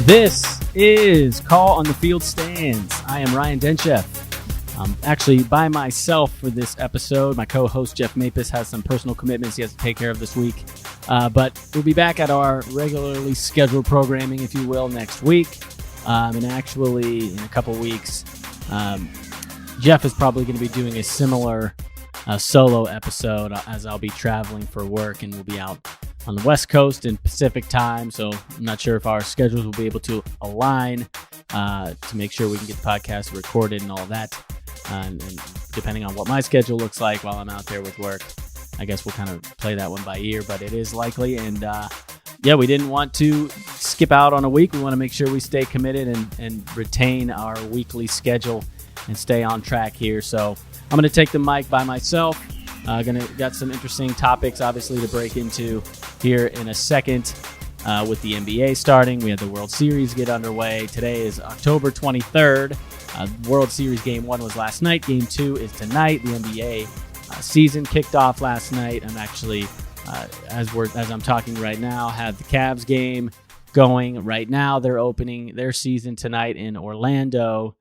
This is Call on the Field Stands. I am Ryan Denchef. I'm actually by myself for this episode. My co-host Jeff Mapis has some personal commitments he has to take care of this week. But we'll be back at our regularly scheduled programming, if you will, next week. And actually, in a couple weeks, Jeff is probably going to be doing a similar solo episode as I'll be traveling for work and we'll be out on the West Coast in Pacific time. So I'm not sure if our schedules will be able to align to make sure we can get the podcast recorded and all that. And depending on what my schedule looks like while I'm out there with work, I guess we'll kind of play that one by ear, but it is likely. And we didn't want to skip out on a week. We want to make sure we stay committed and retain our weekly schedule and stay on track here. So I'm going to take the mic by myself. Got some interesting topics, obviously, to break into here in a second with the NBA starting. We had the World Series get underway. Today is October 23rd. World Series Game 1 was last night. Game 2 is tonight. The NBA season kicked off last night. I'm actually, as I'm talking right now, have the Cavs game going right now. They're opening their season tonight in Orlando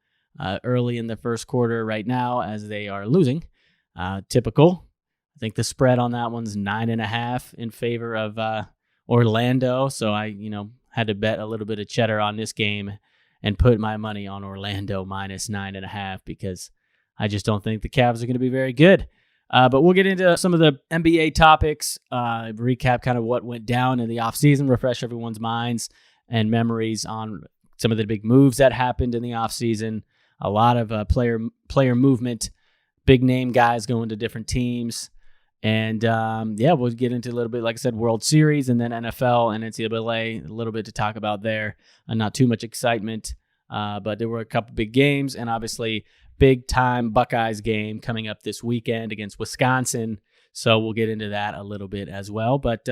early in the first quarter right now as they are losing. Typical. I think the spread on that one's 9.5 in favor of Orlando. So I, had to bet a little bit of cheddar on this game and put my money on Orlando minus 9.5 because I just don't think the Cavs are going to be very good. But we'll get into some of the NBA topics, recap kind of what went down in the offseason, refresh everyone's minds and memories on some of the big moves that happened in the offseason. A lot of player movement, big name guys going to different teams. And we'll get into a little bit, like I said, World Series and then NFL and NCAA, a little bit to talk about there. Not too much excitement, but there were a couple big games and obviously big time Buckeyes game coming up this weekend against Wisconsin. So we'll get into that a little bit as well. But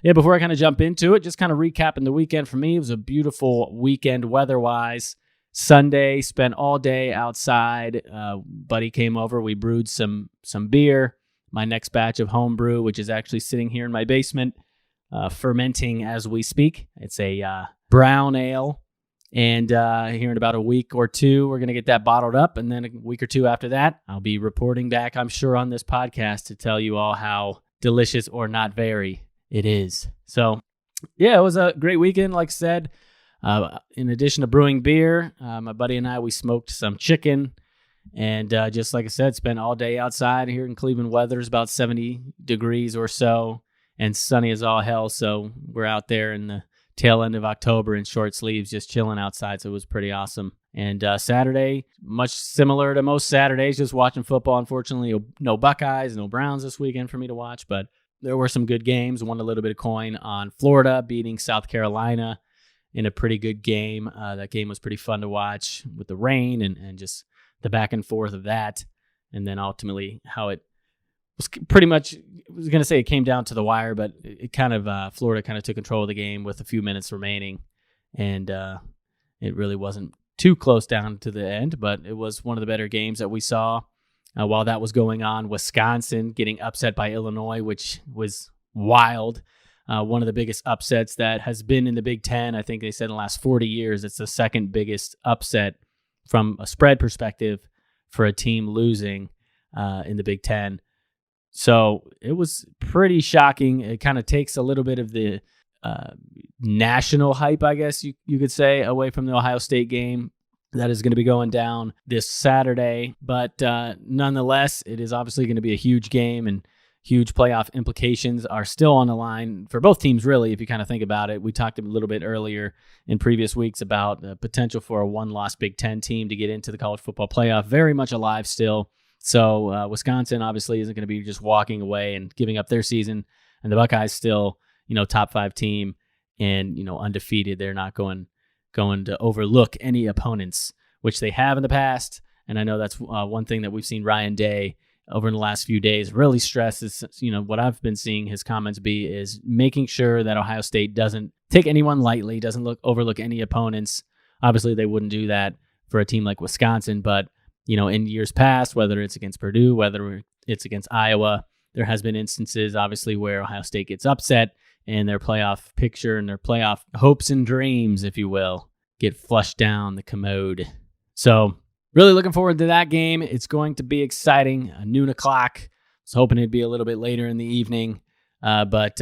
before I kind of jump into it, just kind of recapping the weekend for me. It was a beautiful weekend weather-wise. Sunday, spent all day outside. Buddy came over. We brewed some beer. My next batch of home brew, which is actually sitting here in my basement, fermenting as we speak. It's a brown ale. And here in about a week or two, we're going to get that bottled up. And then a week or two after that, I'll be reporting back, I'm sure, on this podcast to tell you all how delicious or not very it is. So, it was a great weekend, like I said. In addition to brewing beer, my buddy and I, we smoked some chicken. And just like I said, spent all day outside here in Cleveland. Weather is about 70 degrees or so and sunny as all hell. So we're out there in the tail end of October in short sleeves, just chilling outside. So it was pretty awesome. And Saturday, much similar to most Saturdays, just watching football. Unfortunately, no Buckeyes, no Browns this weekend for me to watch. But there were some good games. Won a little bit of coin on Florida, beating South Carolina in a pretty good game. That game was pretty fun to watch with the rain and just the back and forth of that, and then ultimately how it was pretty much, I was going to say it came down to the wire, but it kind of, Florida kind of took control of the game with a few minutes remaining, and it really wasn't too close down to the end, but it was one of the better games that we saw. While that was going on, Wisconsin getting upset by Illinois, which was wild. One of the biggest upsets that has been in the Big Ten. I think they said in the last 40 years, it's the second biggest upset from a spread perspective for a team losing in the Big Ten. So it was pretty shocking. It kind of takes a little bit of the national hype, I guess you could say, away from the Ohio State game that is going to be going down this Saturday. But nonetheless, it is obviously going to be a huge game, and huge playoff implications are still on the line for both teams, really, if you kind of think about it. We talked a little bit earlier in previous weeks about the potential for a one-loss Big Ten team to get into the college football playoff. Very much alive still. So Wisconsin obviously isn't going to be just walking away and giving up their season. And the Buckeyes still, top 5 team and, undefeated. They're not going to overlook any opponents, which they have in the past. And I know that's one thing that we've seen Ryan Day over in the last few days really stresses, what I've been seeing his comments be is making sure that Ohio State doesn't take anyone lightly, doesn't overlook any opponents. Obviously, they wouldn't do that for a team like Wisconsin, but, in years past, whether it's against Purdue, whether it's against Iowa, there has been instances, obviously, where Ohio State gets upset in their playoff picture and their playoff hopes and dreams, if you will. get flushed down the commode. So really looking forward to that game. It's going to be exciting. Noon o'clock. I was hoping it'd be a little bit later in the evening, but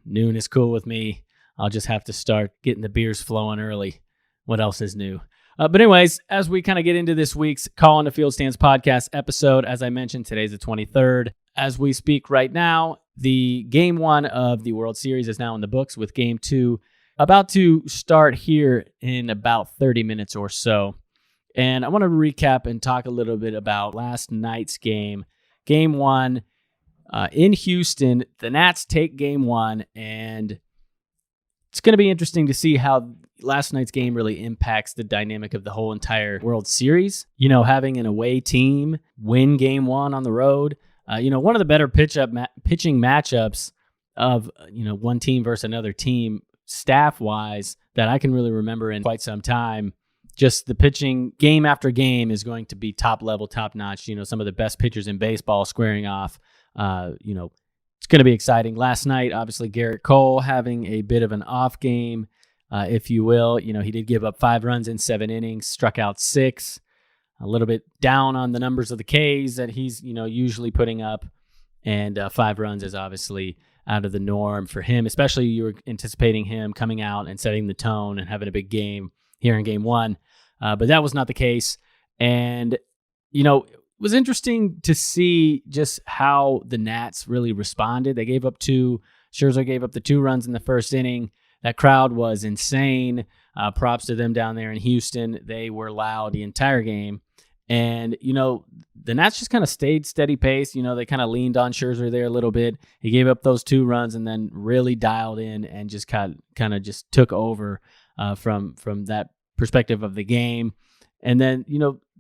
noon is cool with me. I'll just have to start getting the beers flowing early. What else is new? But anyways, as we kind of get into this week's Call on the Field Stands podcast episode, as I mentioned, today's the 23rd. As we speak right now, the Game 1 of the World Series is now in the books, with Game 2 about to start here in about 30 minutes or so. And I want to recap and talk a little bit about last night's game. Game 1 in Houston. The Nats take Game 1, and it's going to be interesting to see how last night's game really impacts the dynamic of the whole entire World Series. You know, having an away team win Game 1 on the road. One of the better pitching matchups of, one team versus another team staff-wise that I can really remember in quite some time. Just the pitching game after game is going to be top level, top notch. Some of the best pitchers in baseball squaring off. It's going to be exciting. Last night, obviously, Garrett Cole having a bit of an off game, if you will. He did give up 5 runs in 7 innings, struck out 6. A little bit down on the numbers of the Ks that he's, usually putting up. And 5 runs is obviously out of the norm for him, especially you were anticipating him coming out and setting the tone and having a big game here in Game 1. But that was not the case. And, it was interesting to see just how the Nats really responded. They gave up 2. Scherzer gave up the 2 runs in the first inning. That crowd was insane. Props to them down there in Houston. They were loud the entire game. And, the Nats just kind of stayed steady pace. They kind of leaned on Scherzer there a little bit. He gave up those 2 runs and then really dialed in and just kind of just took over from that perspective of the game. And then,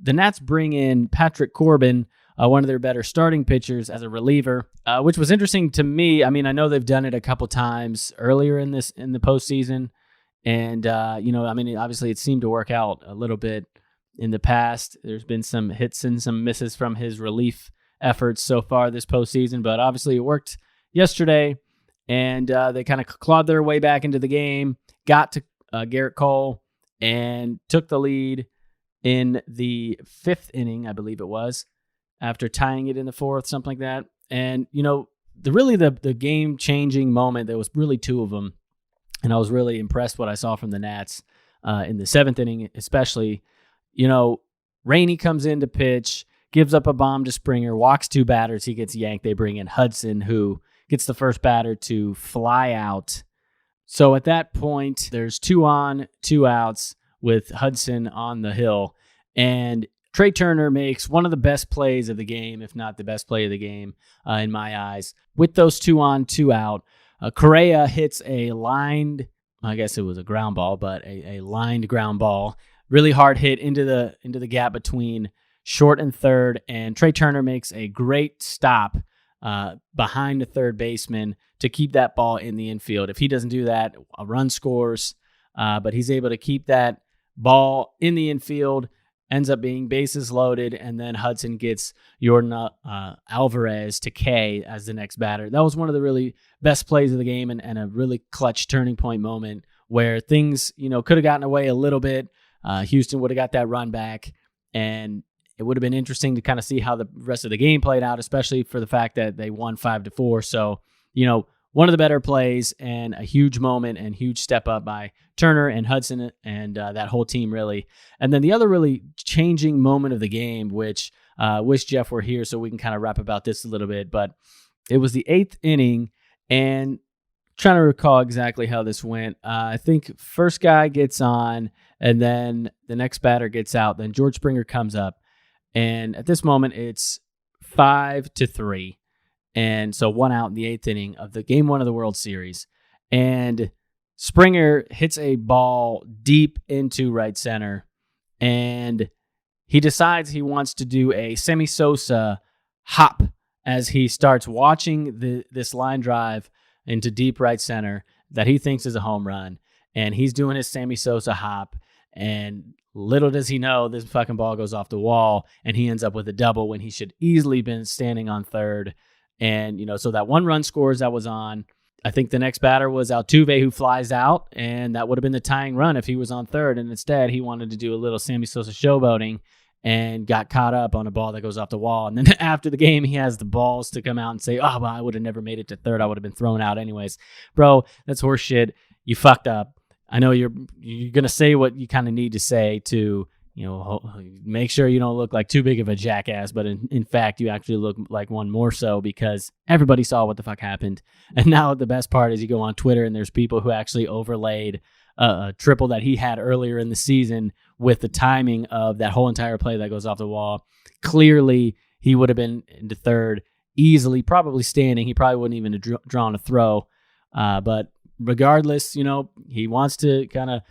the Nats bring in Patrick Corbin, one of their better starting pitchers, as a reliever, which was interesting to me. I mean, I know they've done it a couple times earlier in the postseason. And, obviously it seemed to work out a little bit in the past. There's been some hits and some misses from his relief efforts so far this postseason, but obviously it worked yesterday, and they kind of clawed their way back into the game, got to Garrett Cole, and took the lead in the 5th inning, I believe it was, after tying it in the 4th, something like that. And, the game-changing moment, there was really 2 of them, and I was really impressed what I saw from the Nats in the 7th inning, especially. Rainey comes in to pitch, gives up a bomb to Springer, walks 2 batters. He gets yanked. They bring in Hudson, who gets the first batter to fly out. So at that point, there's 2 on, 2 outs with Hudson on the hill. And Trey Turner makes one of the best plays of the game, if not the best play of the game, in my eyes. With those 2 on, 2 out, Correa hits a lined, I guess it was a ground ball, but a lined ground ball. Really hard hit into the gap between short and third, and Trey Turner makes a great stop behind the third baseman to keep that ball in the infield. If he doesn't do that, a run scores, but he's able to keep that ball in the infield, ends up being bases loaded, and then Hudson gets Jordan Alvarez to K as the next batter. That was one of the really best plays of the game, and a really clutch turning point moment where things could have gotten away a little bit. Houston would have got that run back, and it would have been interesting to kind of see how the rest of the game played out, especially for the fact that they won 5-4. So, one of the better plays and a huge moment and huge step up by Turner and Hudson and that whole team, really. And then the other really changing moment of the game, which wish Jeff were here so we can kind of rap about this a little bit, but it was the 8th inning, and trying to recall exactly how this went. I think first guy gets on, and then the next batter gets out. Then George Springer comes up, and at this moment it's 5-3, and so 1 out in the 8th inning of the Game 1 of the World Series. And Springer hits a ball deep into right center, and he decides he wants to do a Sammy Sosa hop as he starts watching this line drive into deep right center that he thinks is a home run. And he's doing his Sammy Sosa hop, and little does he know this fucking ball goes off the wall, and he ends up with a double when he should easily been standing on third. And, so that 1 run scores that was on. I think the next batter was Altuve, who flies out, and that would have been the tying run if he was on third. And instead, he wanted to do a little Sammy Sosa showboating and got caught up on a ball that goes off the wall. And then after the game, he has the balls to come out and say, oh, well, I would have never made it to third. I would have been thrown out anyways. Bro, that's horse shit. You fucked up. I know you're going to say what you kind of need to say to, make sure you don't look like too big of a jackass. But in fact, you actually look like one more so, because everybody saw what the fuck happened. And now the best part is you go on Twitter and there's people who actually overlaid a triple that he had earlier in the season with the timing of that whole entire play that goes off the wall. Clearly, he would have been into third easily, probably standing. He probably wouldn't even have drawn a throw. But regardless, he wants to kind of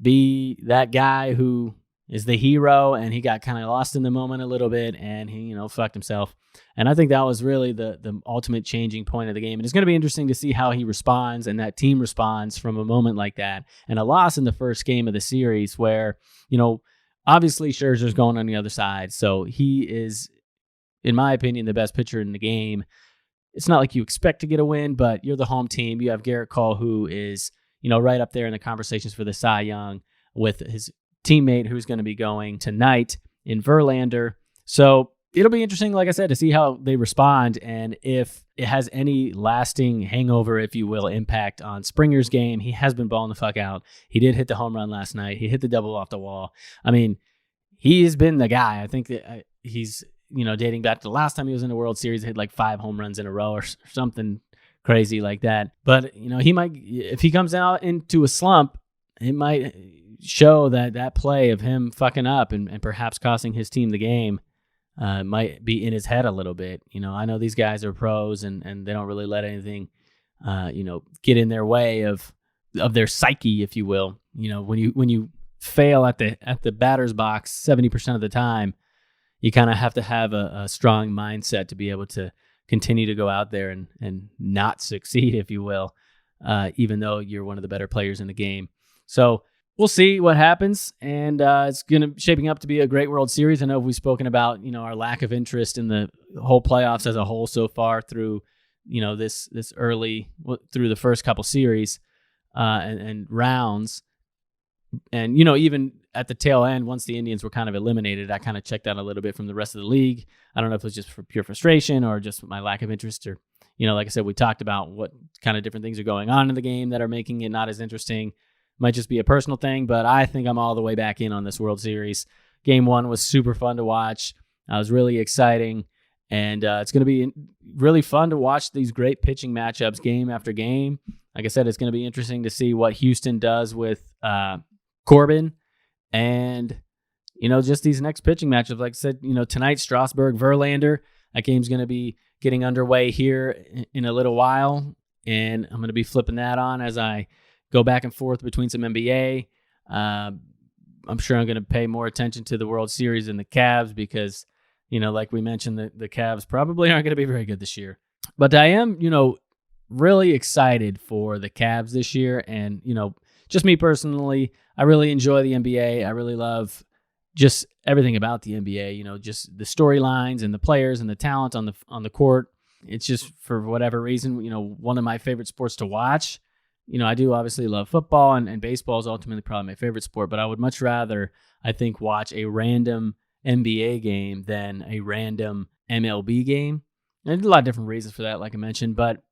be that guy who is the hero, and he got kind of lost in the moment a little bit, and he, fucked himself. And I think that was really the ultimate changing point of the game. And it's going to be interesting to see how he responds and that team responds from a moment like that. And a loss in the first game of the series where, obviously Scherzer's going on the other side. So he is, in my opinion, the best pitcher in the game. It's not like you expect to get a win, but you're the home team. You have Garrett Cole, who is, right up there in the conversations for the Cy Young with his teammate who's going to be going tonight in Verlander. So it'll be interesting, like I said, to see how they respond and if it has any lasting hangover, if you will, impact on Springer's game. He has been balling the fuck out. He did hit the home run last night. He hit the double off the wall. I mean, he has been the guy. I think that he's, dating back to the last time he was in the World Series, hit like 5 home runs in a row or something crazy like that. But, he might, if he comes out into a slump, it might show that play of him fucking up and perhaps costing his team the game might be in his head a little bit. I know these guys are pros and they don't really let anything, get in their way of their psyche, if you will. When you fail at the batter's box 70% of the time, you kind of have to have a strong mindset to be able to continue to go out there and not succeed, if you will, even though you're one of the better players in the game. So we'll see what happens, and it's shaping up to be a great World Series. I know we've spoken about our lack of interest in the whole playoffs as a whole so far through this early through the first couple series and rounds, and even at the tail end, once the Indians were kind of eliminated, I kind of checked out a little bit from the rest of the league. I don't know if it was just for pure frustration or just my lack of interest, or like I said, we talked about what kind of different things are going on in the game that are making it not as interesting. Might just be a personal thing, but I think I'm all the way back in on this World Series. Game 1 was super fun to watch. It was really exciting, and it's going to be really fun to watch these great pitching matchups game after game. Like I said, it's going to be interesting to see what Houston does with Corbin and, just these next pitching matchups. Like I said, tonight, Strasburg, Verlander. That game's going to be getting underway here in a little while, and I'm going to be flipping that on as I go back and forth between some NBA. I'm sure I'm going to pay more attention to the World Series and the Cavs because, like we mentioned, the Cavs probably aren't going to be very good this year. But I am, really excited for the Cavs this year. And, just me personally, I really enjoy the NBA. I really love just everything about the NBA, just the storylines and the players and the talent on the court. It's just, for whatever reason, one of my favorite sports to watch. I do obviously love football, and baseball is ultimately probably my favorite sport, but I would much rather, I think, watch a random NBA game than a random MLB game. And there's a lot of different reasons for that, like I mentioned, but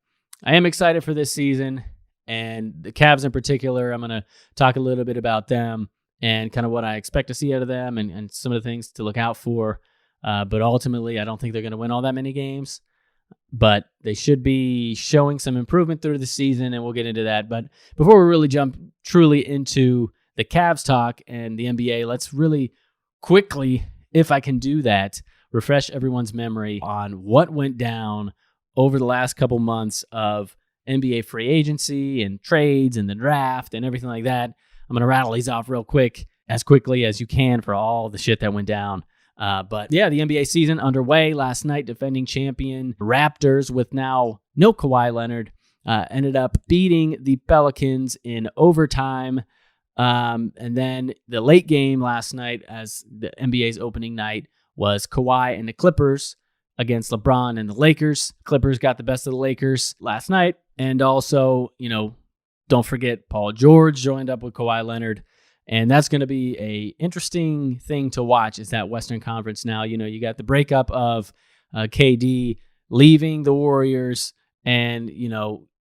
I am excited for this season, and the Cavs in particular. I'm going to talk a little bit about them and kind of what I expect to see out of them and some of the things to look out for. But ultimately, I don't think they're going to win all that many games. But they should be showing some improvement through the season, and we'll get into that. But before we really jump truly into the Cavs talk and the NBA, let's really quickly, if I can do that, refresh everyone's memory on what went down over the last couple months of NBA free agency and trades and the draft and everything like that. I'm going to rattle these off real quick, as quickly as you can, for all the shit that went down. But yeah, the NBA season underway last night. Defending champion Raptors, with now no Kawhi Leonard, ended up beating the Pelicans in overtime. And then the late game last night, as the NBA's opening night, was Kawhi and the Clippers. against LeBron and the Lakers. Clippers got the best of the Lakers last night. And also, don't forget Paul George joined up with Kawhi Leonard. And that's going to be a interesting thing to watch is that Western Conference now. You got the breakup of KD leaving the Warriors and,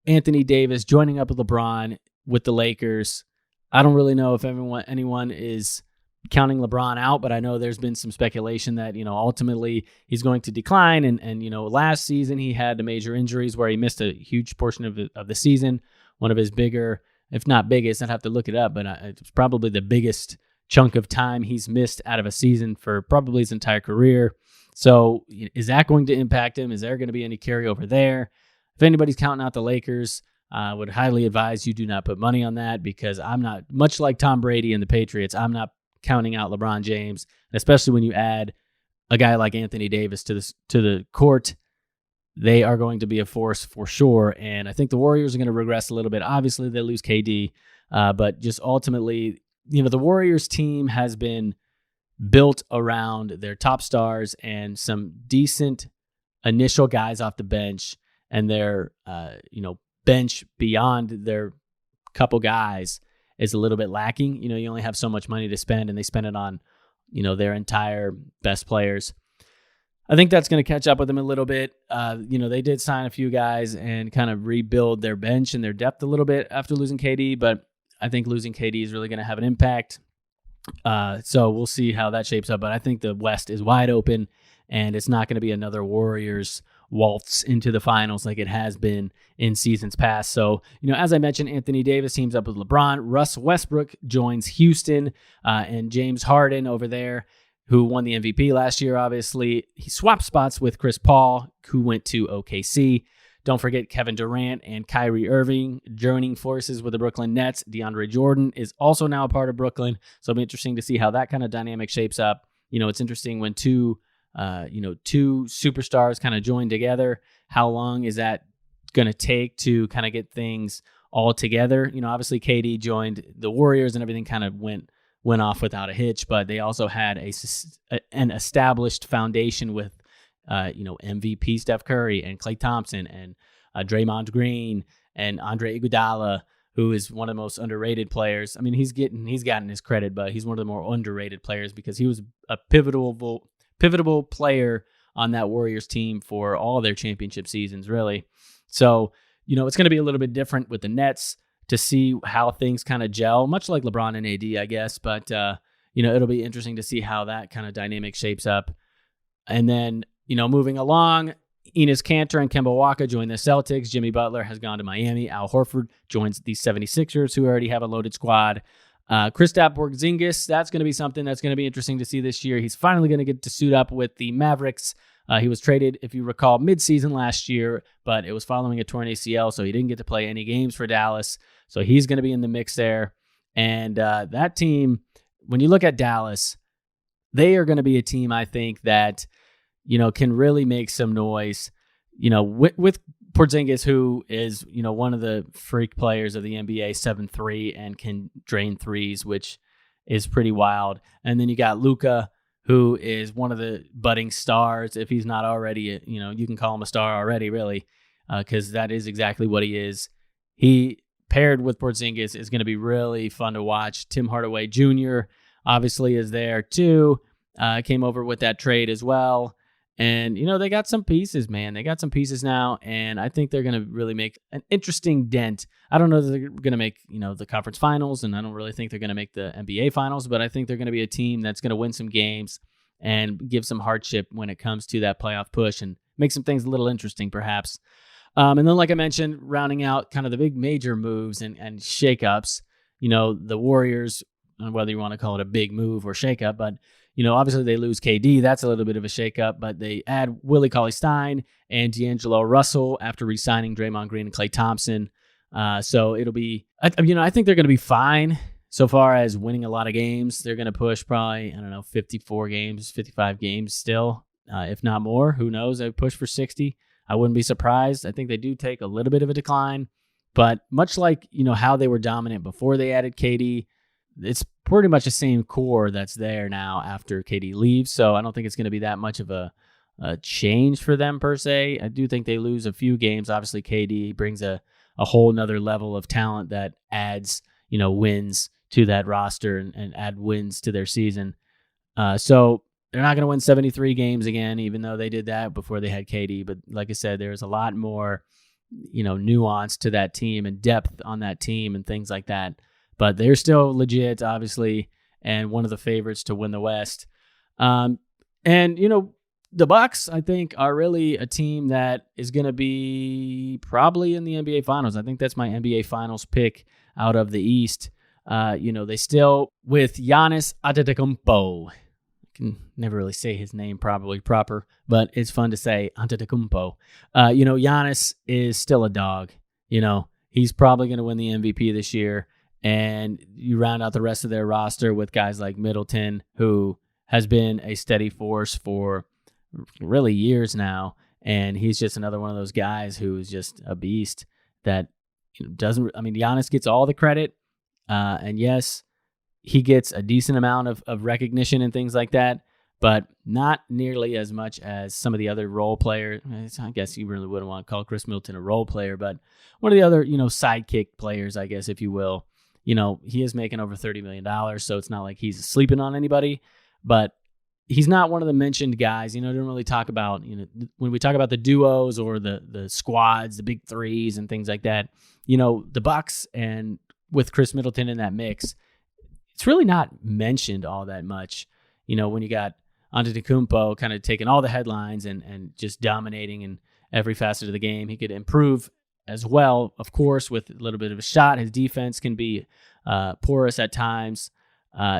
Anthony Davis joining up with LeBron with the Lakers. I don't really know if anyone is counting LeBron out, but I know there's been some speculation that, ultimately he's going to decline. And last season he had major injuries where he missed a huge portion of the season. One of his bigger, if not biggest, I'd have to look it up, but it's probably the biggest chunk of time he's missed out of a season for probably his entire career. So is that going to impact him? Is there going to be any carryover there? If anybody's counting out the Lakers, I would highly advise you do not put money on that because I'm not, much like Tom Brady and the Patriots, I'm not counting out LeBron James, especially when you add a guy like Anthony Davis to the court. They are going to be a force for sure, and I think the Warriors are going to regress a little bit. Obviously, they lose KD, but just ultimately, the Warriors team has been built around their top stars and some decent initial guys off the bench, and their bench beyond their couple guys is a little bit lacking. You only have so much money to spend, and they spend it on, their entire best players. I think that's going to catch up with them a little bit. They did sign a few guys and kind of rebuild their bench and their depth a little bit after losing KD, but I think losing KD is really going to have an impact. So we'll see how that shapes up, but I think the West is wide open, and it's not going to be another Warriors waltz into the finals like it has been in seasons past. So, as I mentioned, Anthony Davis teams up with LeBron. Russ Westbrook joins Houston, and James Harden over there, who won the MVP last year, obviously. He swapped spots with Chris Paul, who went to OKC. Don't forget Kevin Durant and Kyrie Irving joining forces with the Brooklyn Nets. DeAndre Jordan is also now a part of Brooklyn, so it'll be interesting to see how that kind of dynamic shapes up. It's interesting when two superstars kind of join together. How long is that going to take to kind of get things all together? Obviously KD joined the Warriors and everything kind of went off without a hitch, but they also had an established foundation with MVP Steph Curry and Klay Thompson and Draymond Green and Andre Iguodala, who is one of the most underrated players. I mean, he's gotten his credit, but he's one of the more underrated players because he was a pivotal player on that Warriors team for all their championship seasons, really. So, it's going to be a little bit different with the Nets to see how things kind of gel, much like LeBron and AD, I guess. But, it'll be interesting to see how that kind of dynamic shapes up. And then, moving along, Enes Kanter and Kemba Walker join the Celtics. Jimmy Butler has gone to Miami. Al Horford joins the 76ers, who already have a loaded squad. Kristaps Porzingis, that's going to be something that's going to be interesting to see this year. He's finally going to get to suit up with the Mavericks. He was traded, if you recall, midseason last year, but it was following a torn ACL, so he didn't get to play any games for Dallas. So he's going to be in the mix there. And that team, when you look at Dallas, they are going to be a team, I think, that, can really make some noise, with Porzingis, who is, one of the freak players of the NBA, 7'3", and can drain threes, which is pretty wild. And then you got Luka, who is one of the budding stars. If he's not already, you can call him a star already, really, because that is exactly what he is. He paired with Porzingis is going to be really fun to watch. Tim Hardaway Jr. obviously is there too. Came over with that trade as well. And, they got some pieces, man. They got some pieces now, and I think they're going to really make an interesting dent. I don't know that they're going to make, the conference finals, and I don't really think they're going to make the NBA finals, but I think they're going to be a team that's going to win some games and give some hardship when it comes to that playoff push and make some things a little interesting, perhaps. And then, like I mentioned, rounding out kind of the big major moves and shakeups, the Warriors, whether you want to call it a big move or shakeup, but obviously they lose KD. That's a little bit of a shakeup, but they add Willie Cauley-Stein and D'Angelo Russell after re-signing Draymond Green and Klay Thompson. So it'll be, I think they're going to be fine so far as winning a lot of games. They're going to push probably, 54 games, 55 games still, if not more. Who knows? They push for 60. I wouldn't be surprised. I think they do take a little bit of a decline, but much like, how they were dominant before they added KD, it's pretty much the same core that's there now after KD leaves. So I don't think it's going to be that much of a change for them per se. I do think they lose a few games. Obviously, KD brings a whole nother level of talent that adds, wins to that roster and add wins to their season. So they're not going to win 73 games again, even though they did that before they had KD. But like I said, there's a lot more, nuance to that team and depth on that team and things like that. But they're still legit, obviously, and one of the favorites to win the West. The Bucks, I think, are really a team that is going to be probably in the NBA Finals. I think that's my NBA Finals pick out of the East. They still, with Giannis Antetokounmpo, can never really say his name probably proper, but it's fun to say Antetokounmpo. Giannis is still a dog. He's probably going to win the MVP this year, and you round out the rest of their roster with guys like Middleton, who has been a steady force for really years now, and he's just another one of those guys who's just a beast that Giannis gets all the credit, and yes, he gets a decent amount of recognition and things like that, but not nearly as much as some of the other role players. I guess you really wouldn't want to call Chris Middleton a role player, but one of the other, sidekick players, I guess, if you will. He is making over $30 million, so it's not like he's sleeping on anybody, but he's not one of the mentioned guys. Don't really talk about, when we talk about the duos or the squads, the big threes and things like that, the Bucks and with Chris Middleton in that mix, it's really not mentioned all that much. When you got Antetokounmpo kind of taking all the headlines and just dominating in every facet of the game, he could improve as well, of course, with a little bit of a shot. His defense can be porous at times,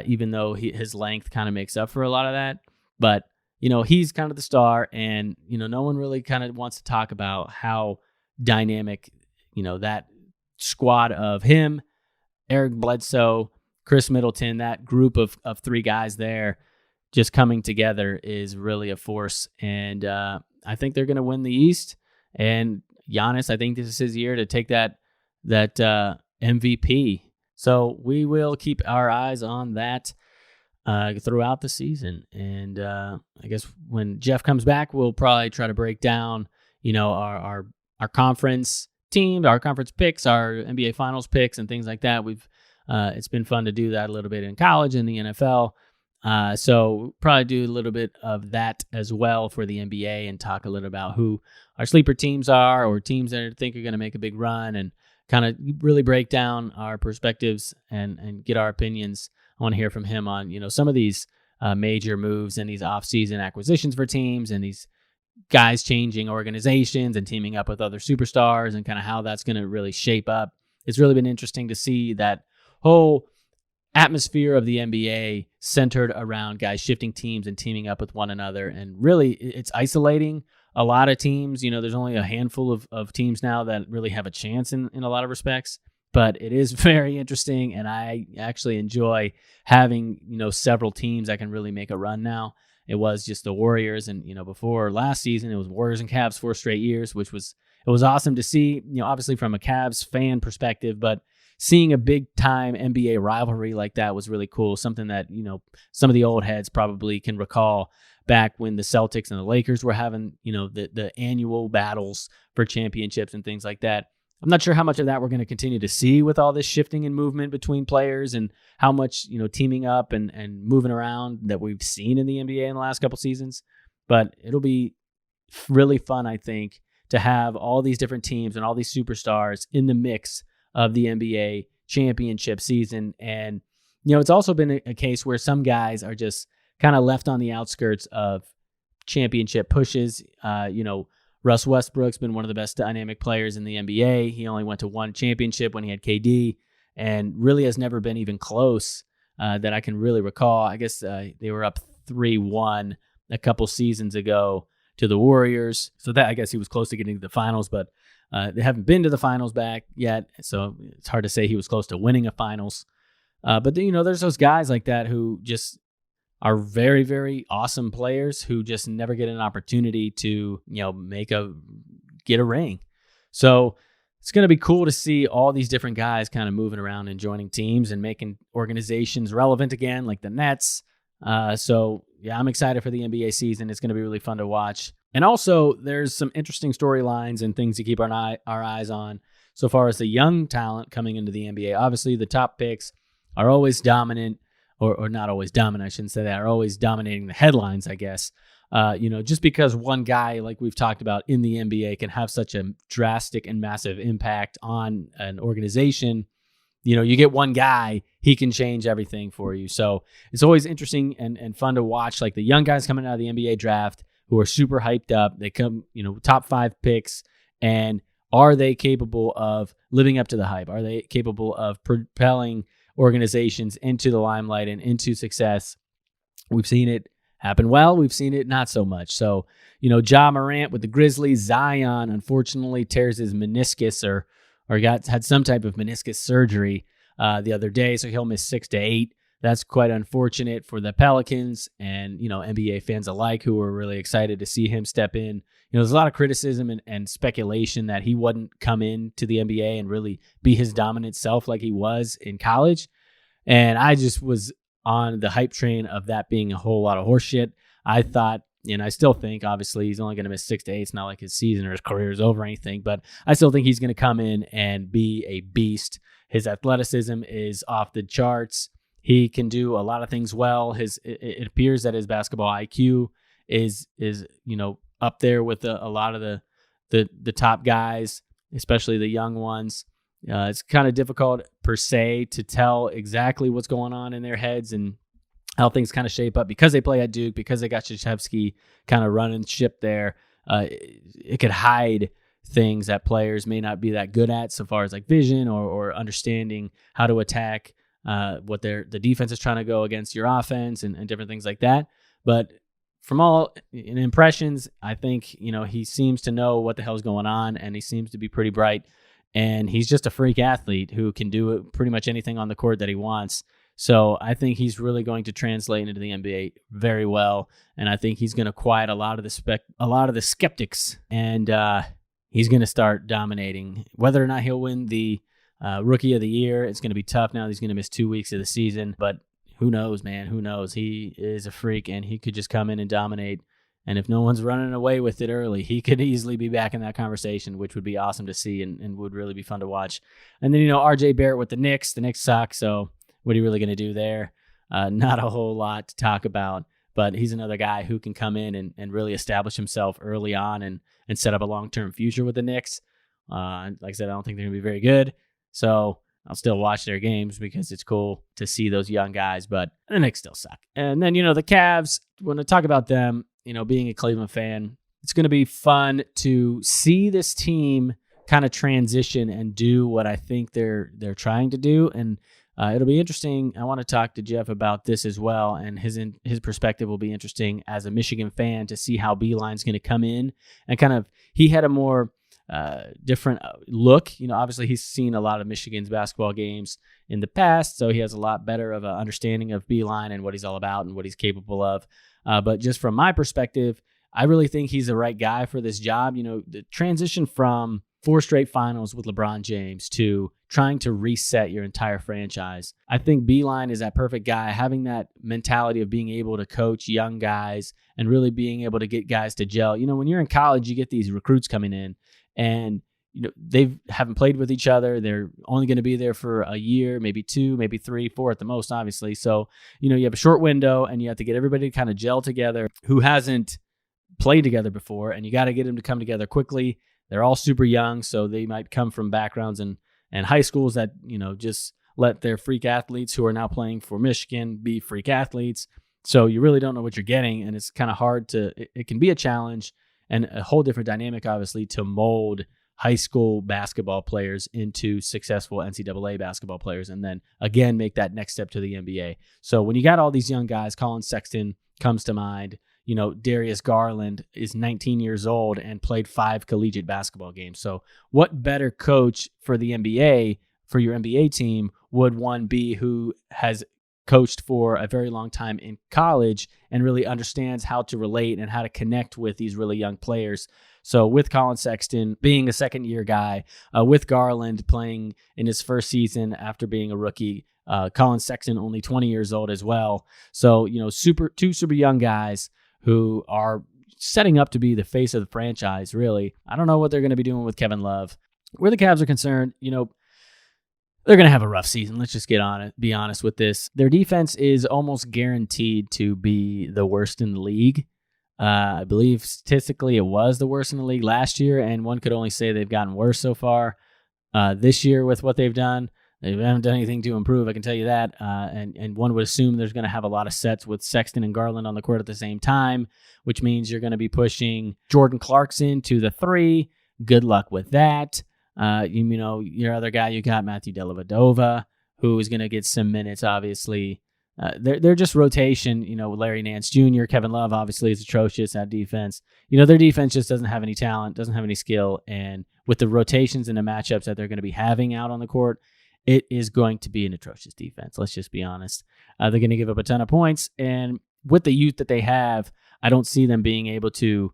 even though his length kind of makes up for a lot of that. But, he's kind of the star, and, no one really kind of wants to talk about how dynamic, that squad of him, Eric Bledsoe, Chris Middleton, that group of three guys there just coming together is really a force. And I think they're going to win the East. And Giannis, I think this is his year to take that MVP. So we will keep our eyes on that throughout the season. And I guess when Jeff comes back, we'll probably try to break down, our conference teams, our conference picks, our NBA Finals picks, and things like that. It's been fun to do that a little bit in college and the NFL. So we'll probably do a little bit of that as well for the NBA and talk a little about who our sleeper teams are, or teams that I think are going to make a big run, and kind of really break down our perspectives and get our opinions. I want to hear from him on, some of these major moves and these off-season acquisitions for teams and these guys changing organizations and teaming up with other superstars and kind of how that's going to really shape up. It's really been interesting to see that whole atmosphere of the NBA centered around guys shifting teams and teaming up with one another. And really, it's isolating a lot of teams. There's only a handful of teams now that really have a chance in a lot of respects. But it is very interesting, and I actually enjoy having, several teams that can really make a run now. It was just the Warriors, and, before last season, it was Warriors and Cavs 4 straight years, it was awesome to see, obviously from a Cavs fan perspective, but seeing a big-time NBA rivalry like that was really cool, something that, some of the old heads probably can recall back when the Celtics and the Lakers were having, the annual battles for championships and things like that. I'm not sure how much of that we're going to continue to see with all this shifting and movement between players, and how much, teaming up and moving around that we've seen in the NBA in the last couple seasons. But it'll be really fun, I think, to have all these different teams and all these superstars in the mix of the NBA championship season. And, it's also been a case where some guys are just kind of left on the outskirts of championship pushes. Russ Westbrook's been one of the best dynamic players in the NBA. He only went to one championship when he had KD, and really has never been even close that I can really recall. I guess they were up 3-1 a couple seasons ago to the Warriors. So that, I guess, he was close to getting to the finals, but they haven't been to the finals back yet. So it's hard to say he was close to winning a finals. But there's those guys like that who just are very, very awesome players who just never get an opportunity to, get a ring. So it's going to be cool to see all these different guys kind of moving around and joining teams and making organizations relevant again, like the Nets. So, yeah, I'm excited for the NBA season. It's going to be really fun to watch. And also, there's some interesting storylines and things to keep our eyes on so far as the young talent coming into the NBA. Obviously, the top picks are always dominant, or not always dominant, I shouldn't say that, are always dominating the headlines, I guess. Just because one guy, like we've talked about in the NBA, can have such a drastic and massive impact on an organization. You get one guy, he can change everything for you. So it's always interesting and fun to watch, like the young guys coming out of the NBA draft who are super hyped up. They come, top 5 picks, and are they capable of living up to the hype? Are they capable of propelling organizations into the limelight and into success? We've seen it happen well. We've seen it not so much. So, Ja Morant with the Grizzlies. Zion, unfortunately, tears his meniscus or had some type of meniscus surgery the other day, so he'll miss 6 to 8. That's quite unfortunate for the Pelicans and, NBA fans alike who were really excited to see him step in. There's a lot of criticism and speculation that he wouldn't come into the NBA and really be his dominant self like he was in college. And I just was on the hype train of that being a whole lot of horseshit. I thought, and I still think, obviously, he's only going to miss 6 to 8. It's not like his season or his career is over or anything, but I still think he's going to come in and be a beast. His athleticism is off the charts. He can do a lot of things well. It appears that his basketball IQ is up there with a lot of the top guys, especially the young ones. It's kind of difficult per se to tell exactly what's going on in their heads and how things kind of shape up because they play at Duke, because they got Krzyzewski kind of running ship there. It could hide things that players may not be that good at so far as like vision or understanding how to attack what the defense is trying to go against your offense and different things like that. But from all impressions, I think, he seems to know what the hell's going on, and he seems to be pretty bright. And he's just a freak athlete who can do pretty much anything on the court that he wants. So I think he's really going to translate into the NBA very well, and I think he's going to quiet a lot of the skeptics, and he's going to start dominating. Whether or not he'll win the Rookie of the Year, it's going to be tough now. He's going to miss 2 weeks of the season, but who knows, man? Who knows? He is a freak, and he could just come in and dominate. And if no one's running away with it early, he could easily be back in that conversation, which would be awesome to see and would really be fun to watch. And then, RJ Barrett with the Knicks. The Knicks suck, so what are you really going to do there? Not a whole lot to talk about, but he's another guy who can come in and really establish himself early on and set up a long-term future with the Knicks. Like I said, I don't think they're going to be very good, so I'll still watch their games because it's cool to see those young guys, but the Knicks still suck. And then, the Cavs, when I talk about them, being a Cleveland fan, it's going to be fun to see this team kind of transition and do what I think they're trying to do. And it'll be interesting. I want to talk to Jeff about this as well, and his perspective will be interesting as a Michigan fan to see how Beeline's going to come in and kind of, he had a more different look. Obviously he's seen a lot of Michigan's basketball games in the past, so he has a lot better of an understanding of Beilein and what he's all about and what he's capable of. But just from my perspective, I really think he's the right guy for this job. The transition from 4 straight finals with LeBron James to trying to reset your entire franchise. I think Beilein is that perfect guy, having that mentality of being able to coach young guys and really being able to get guys to gel. When you're in college, you get these recruits coming in and they haven't played with each other. They're only going to be there for a year, maybe 2, maybe 3, 4 at the most, obviously. So, you have a short window and you have to get everybody to kind of gel together who hasn't played together before, and you got to get them to come together quickly. They're all super young, so they might come from backgrounds and high schools that, just let their freak athletes who are now playing for Michigan be freak athletes. So you really don't know what you're getting, and it's kind of hard it can be a challenge and a whole different dynamic, obviously, to mold high school basketball players into successful NCAA basketball players, and then again make that next step to the NBA. So when you got all these young guys, Colin Sexton comes to mind. Darius Garland is 19 years old and played 5 collegiate basketball games. So what better coach for the NBA, for your NBA team, would one be who has coached for a very long time in college and really understands how to relate and how to connect with these really young players. So with Colin Sexton being a second-year guy, with Garland playing in his first season after being a rookie, Colin Sexton, only 20 years old as well. So, two super young guys who are setting up to be the face of the franchise, really. I don't know what they're going to be doing with Kevin Love. Where the Cavs are concerned, they're going to have a rough season. Let's just be honest with this. Their defense is almost guaranteed to be the worst in the league. I believe statistically it was the worst in the league last year, and one could only say they've gotten worse so far this year with what they've done. They haven't done anything to improve, I can tell you that. And one would assume there's going to have a lot of sets with Sexton and Garland on the court at the same time, which means you're going to be pushing Jordan Clarkson to the 3. Good luck with that. Your other guy, you got Matthew Dellavedova, who is going to get some minutes, obviously. They're just rotation. Larry Nance Jr., Kevin Love, obviously, is atrocious at defense. Their defense just doesn't have any talent, doesn't have any skill. And with the rotations and the matchups that they're going to be having out on the court, it is going to be an atrocious defense. Let's just be honest. They're going to give up a ton of points. And with the youth that they have, I don't see them being able to,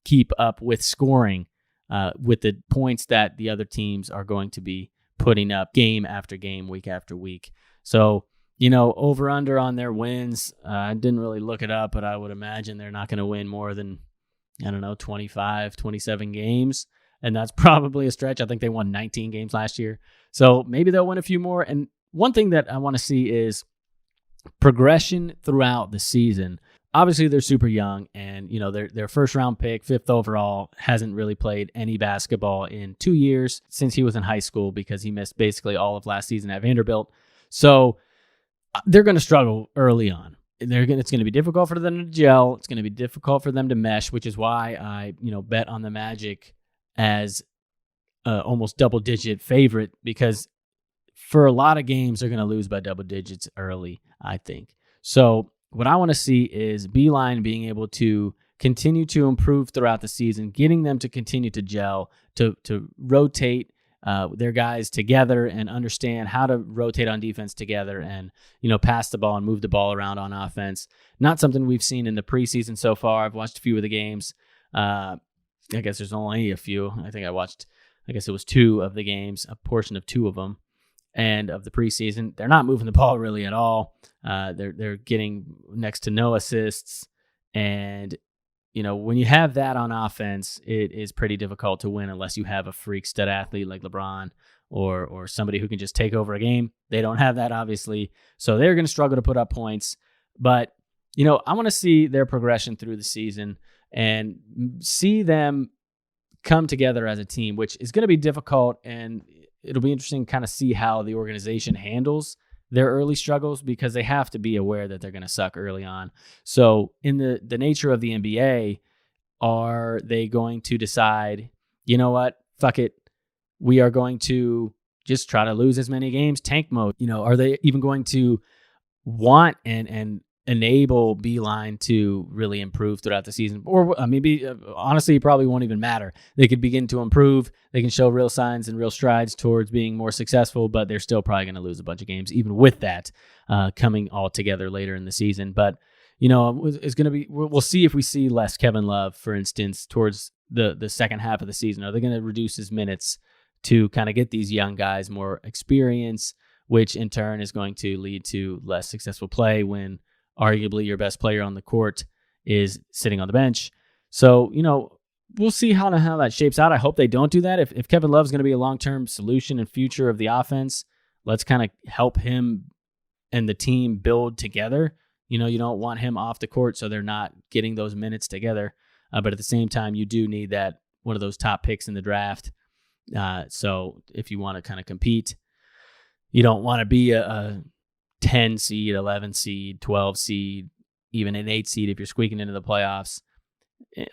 keep up with scoring with the points that the other teams are going to be putting up game after game, week after week. So, over under on their wins, I didn't really look it up, but I would imagine they're not going to win more than, 25, 27 games. And that's probably a stretch. I think they won 19 games last year. So maybe they'll win a few more. And one thing that I want to see is progression throughout the season. Obviously, they're super young, and their first-round pick, 5th overall, hasn't really played any basketball in 2 years since he was in high school because he missed basically all of last season at Vanderbilt. So they're going to struggle early on. It's going to be difficult for them to gel. It's going to be difficult for them to mesh, which is why I bet on the Magic as almost double-digit favorite, because for a lot of games, they're going to lose by double digits early, I think. So what I want to see is Beeline being able to continue to improve throughout the season, getting them to continue to gel, to rotate their guys together and understand how to rotate on defense together and, pass the ball and move the ball around on offense. Not something we've seen in the preseason so far. I've watched a few of the games. I guess there's only a few. I think it was 2 of the games, a portion of 2 of them, and of the preseason. They're not moving the ball really at all. They're getting next to no assists. And, when you have that on offense, it is pretty difficult to win unless you have a freak stud athlete like LeBron or somebody who can just take over a game. They don't have that, obviously. So they're going to struggle to put up points. But, I want to see their progression through the season and see them come together as a team, which is going to be difficult, and it'll be interesting to kind of see how the organization handles their early struggles, because they have to be aware that they're going to suck early on. So in the nature of the NBA, are they going to decide, you know what, fuck it, we are going to just try to lose as many games, tank mode? Are they even going to want and enable Beeline to really improve throughout the season? Or maybe, honestly, it probably won't even matter. They could begin to improve. They can show real signs and real strides towards being more successful, but they're still probably going to lose a bunch of games, even with that coming all together later in the season. But, it's going to be, we'll see if we see less Kevin Love, for instance, towards the second half of the season. Are they going to reduce his minutes to kind of get these young guys more experience, which in turn is going to lead to less successful play when arguably your best player on the court is sitting on the bench? So, we'll see how that shapes out. I hope they don't do that. If Kevin Love's going to be a long-term solution and future of the offense, let's kind of help him and the team build together. You don't want him off the court so they're not getting those minutes together. But at the same time, you do need that one of those top picks in the draft. So if you want to kind of compete, you don't want to be a 10 seed, 11 seed, 12 seed, even an 8 seed if you're squeaking into the playoffs.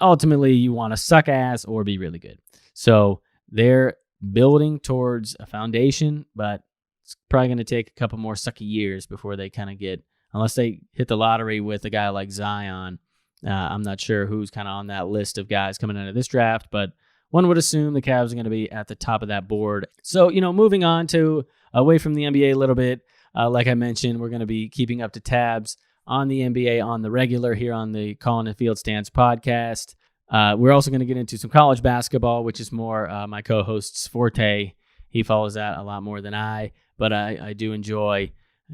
Ultimately, you want to suck ass or be really good. So they're building towards a foundation, but it's probably going to take a couple more sucky years before they kind of get, unless they hit the lottery with a guy like Zion. I'm not sure who's kind of on that list of guys coming out of this draft, but one would assume the Cavs are going to be at the top of that board. So, moving on to away from the NBA a little bit, like I mentioned, we're going to be keeping up to tabs on the NBA on the regular here on the Call on the Field Stance podcast. We're also going to get into some college basketball, which is more my co-host's forte. He follows that a lot more than I. but I do enjoy,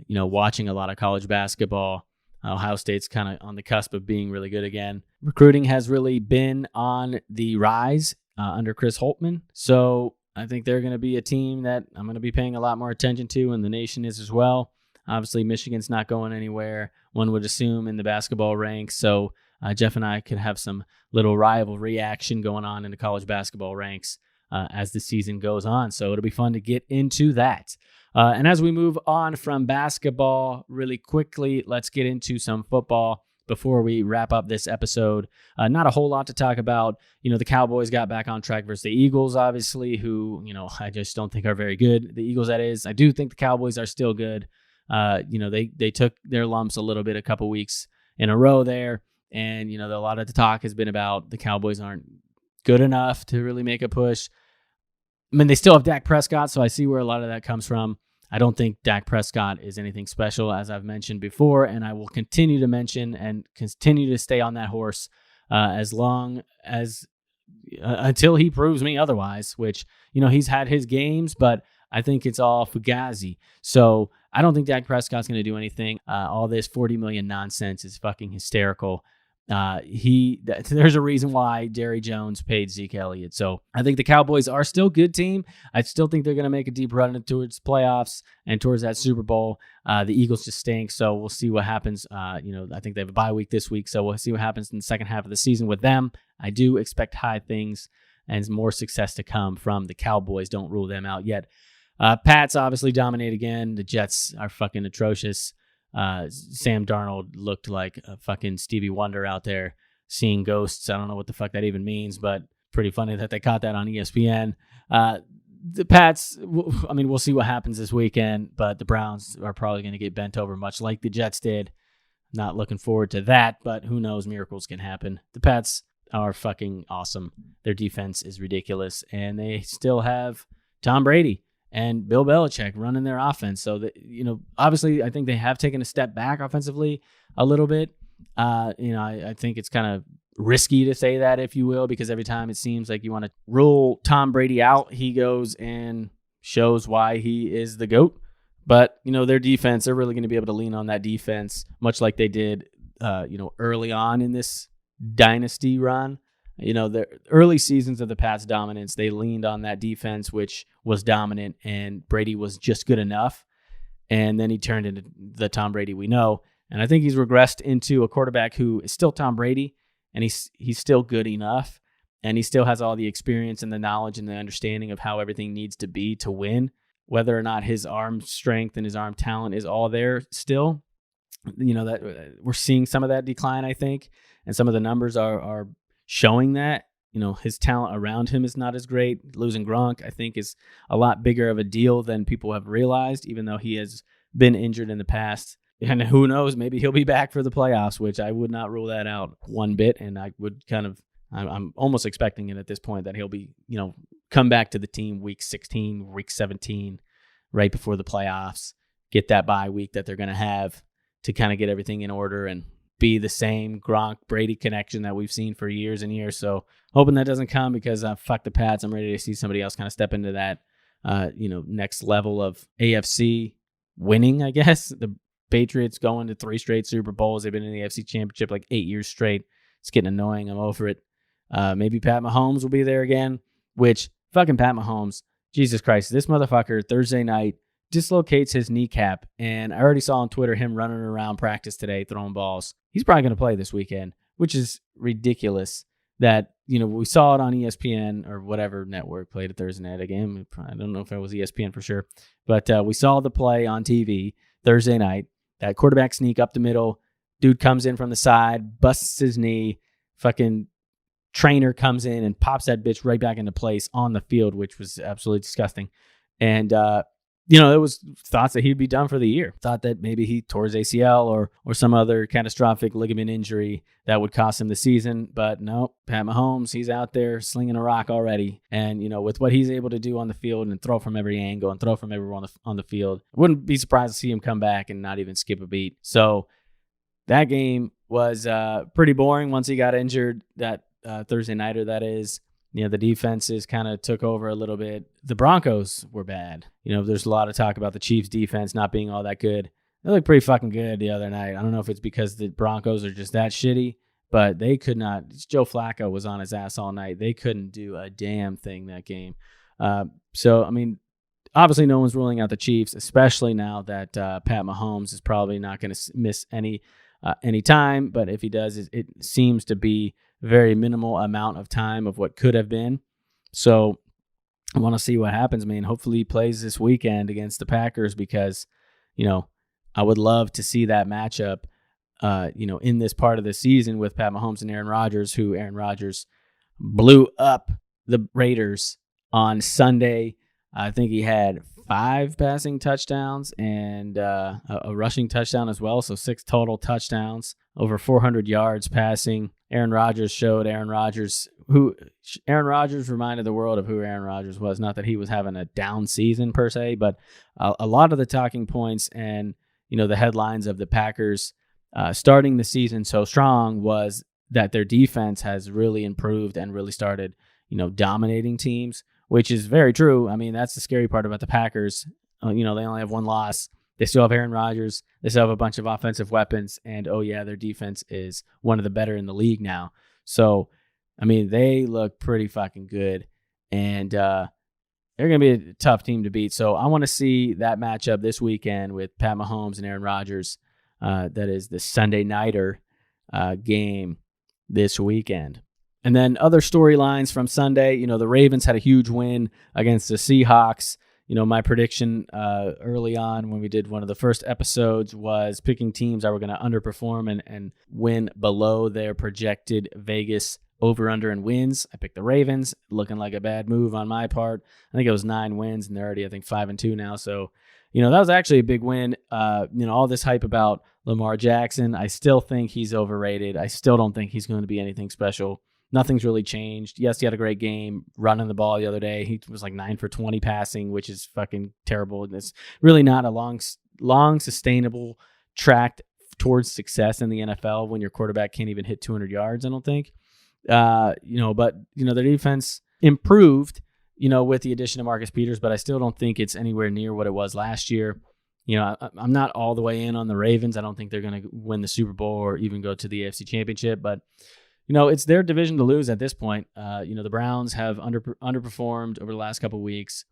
watching a lot of college basketball. Ohio State's kind of on the cusp of being really good again. Recruiting has really been on the rise under Chris Holtmann. So I think they're going to be a team that I'm going to be paying a lot more attention to, and the nation is as well. Obviously, Michigan's not going anywhere, one would assume, in the basketball ranks. So Jeff and I could have some little rivalry action going on in the college basketball ranks as the season goes on. So it'll be fun to get into that. And as we move on from basketball really quickly, let's get into some football before we wrap up this episode. Not a whole lot to talk about. The Cowboys got back on track versus the Eagles, obviously, who, I just don't think are very good. The Eagles, that is. I do think the Cowboys are still good. They took their lumps a little bit a couple weeks in a row there. And, a lot of the talk has been about the Cowboys aren't good enough to really make a push. I mean, they still have Dak Prescott, so I see where a lot of that comes from. I don't think Dak Prescott is anything special, as I've mentioned before, and I will continue to mention and continue to stay on that horse as long as until he proves me otherwise, which, he's had his games, but I think it's all fugazi. So I don't think Dak Prescott's going to do anything. All this $40 million nonsense is fucking hysterical. There's a reason why Jerry Jones paid Zeke Elliott. So I think the Cowboys are still a good team. I still think they're going to make a deep run towards playoffs and towards that Super Bowl. The Eagles just stink. So we'll see what happens. I think they have a bye week this week. So we'll see what happens in the second half of the season with them. I do expect high things and more success to come from the Cowboys. Don't rule them out yet. Pats obviously dominate again. The Jets are fucking atrocious. Sam Darnold looked like a fucking Stevie Wonder out there seeing ghosts. I don't know what the fuck that even means, but pretty funny that they caught that on ESPN. The Pats, we'll see what happens this weekend, but the Browns are probably going to get bent over much like the Jets did. Not looking forward to that, but who knows, miracles can happen. The Pats are fucking awesome. Their defense is ridiculous, and they still have Tom Brady and Bill Belichick running their offense. So that, obviously I think they have taken a step back offensively a little bit. I think it's kind of risky to say that, if you will, because every time it seems like you want to rule Tom Brady out, he goes and shows why he is the GOAT. But, their defense, they're really going to be able to lean on that defense, much like they did, early on in this dynasty run. The early seasons of the Pats' dominance, they leaned on that defense, which was dominant, and Brady was just good enough. And then he turned into the Tom Brady we know. And I think he's regressed into a quarterback who is still Tom Brady, and he's still good enough, and he still has all the experience and the knowledge and the understanding of how everything needs to be to win. Whether or not his arm strength and his arm talent is all there still, that we're seeing some of that decline, I think, and some of the numbers are showing that, his talent around him is not as great. Losing Gronk, I think, is a lot bigger of a deal than people have realized, even though he has been injured in the past. And who knows, maybe he'll be back for the playoffs, which I would not rule that out one bit. And I would I'm almost expecting it at this point that he'll be, come back to the team week 16, week 17, right before the playoffs, get that bye week that they're going to have to kind of get everything in order and be the same Gronk-Brady connection that we've seen for years and years. So hoping that doesn't come, because fuck the Pats. I'm ready to see somebody else kind of step into that, next level of AFC winning, I guess. The Patriots going to 3 straight Super Bowls. They've been in the AFC Championship like 8 years straight. It's getting annoying. I'm over it. Maybe Pat Mahomes will be there again, which fucking Pat Mahomes, Jesus Christ, this motherfucker Thursday night dislocates his kneecap, and I already saw on Twitter him running around practice today throwing balls. He's probably going to play this weekend, which is ridiculous that, we saw it on ESPN or whatever network played a Thursday night game. I don't know if it was ESPN for sure, but we saw the play on TV Thursday night. That quarterback sneak up the middle, dude comes in from the side, busts his knee, fucking trainer comes in and pops that bitch right back into place on the field, which was absolutely disgusting. And, it was thoughts that he'd be done for the year. Thought that maybe he tore his ACL or some other catastrophic ligament injury that would cost him the season. But no, Pat Mahomes, he's out there slinging a rock already. And, with what he's able to do on the field and throw from every angle and throw from everyone on the field, I wouldn't be surprised to see him come back and not even skip a beat. So that game was pretty boring once he got injured, that Thursday nighter, that is. The defenses kind of took over a little bit. The Broncos were bad. There's a lot of talk about the Chiefs' defense not being all that good. They looked pretty fucking good the other night. I don't know if it's because the Broncos are just that shitty, but they could not. Joe Flacco was on his ass all night. They couldn't do a damn thing that game. Obviously no one's ruling out the Chiefs, especially now that Pat Mahomes is probably not going to miss any time. But if he does, it seems to be very minimal amount of time of what could have been. So I want to see what happens, man. Hopefully he plays this weekend against the Packers because, I would love to see that matchup, in this part of the season with Pat Mahomes and Aaron Rodgers, who Aaron Rodgers blew up the Raiders on Sunday. I think he had 5 passing touchdowns and a rushing touchdown as well. So 6 total touchdowns, over 400 yards passing. Aaron Rodgers showed Aaron Rodgers reminded the world of who Aaron Rodgers was. Not that he was having a down season per se, but a lot of the talking points and, the headlines of the Packers starting the season so strong was that their defense has really improved and really started, dominating teams, which is very true. I mean, that's the scary part about the Packers. They only have 1 loss. They still have Aaron Rodgers. They still have a bunch of offensive weapons. And, their defense is one of the better in the league now. So, they look pretty fucking good. And they're going to be a tough team to beat. So I want to see that matchup this weekend with Pat Mahomes and Aaron Rodgers. That is the Sunday nighter game this weekend. And then other storylines from Sunday, the Ravens had a huge win against the Seahawks. My prediction early on when we did one of the first episodes was picking teams that were going to underperform and win below their projected Vegas over-under and wins. I picked the Ravens, looking like a bad move on my part. I think it was 9 wins, and they're already, 5-2 now. So, that was actually a big win. All this hype about Lamar Jackson, I still think he's overrated. I still don't think he's going to be anything special. Nothing's really changed. Yes, he had a great game running the ball the other day. He was like 9 for 20 passing, which is fucking terrible. And it's really not a long sustainable track towards success in the NFL when your quarterback can't even hit 200 yards, I don't think. But their defense improved, with the addition of Marcus Peters, but I still don't think it's anywhere near what it was last year. I'm not all the way in on the Ravens. I don't think they're going to win the Super Bowl or even go to the AFC Championship, but it's their division to lose at this point. The Browns have underperformed over the last couple of weeks.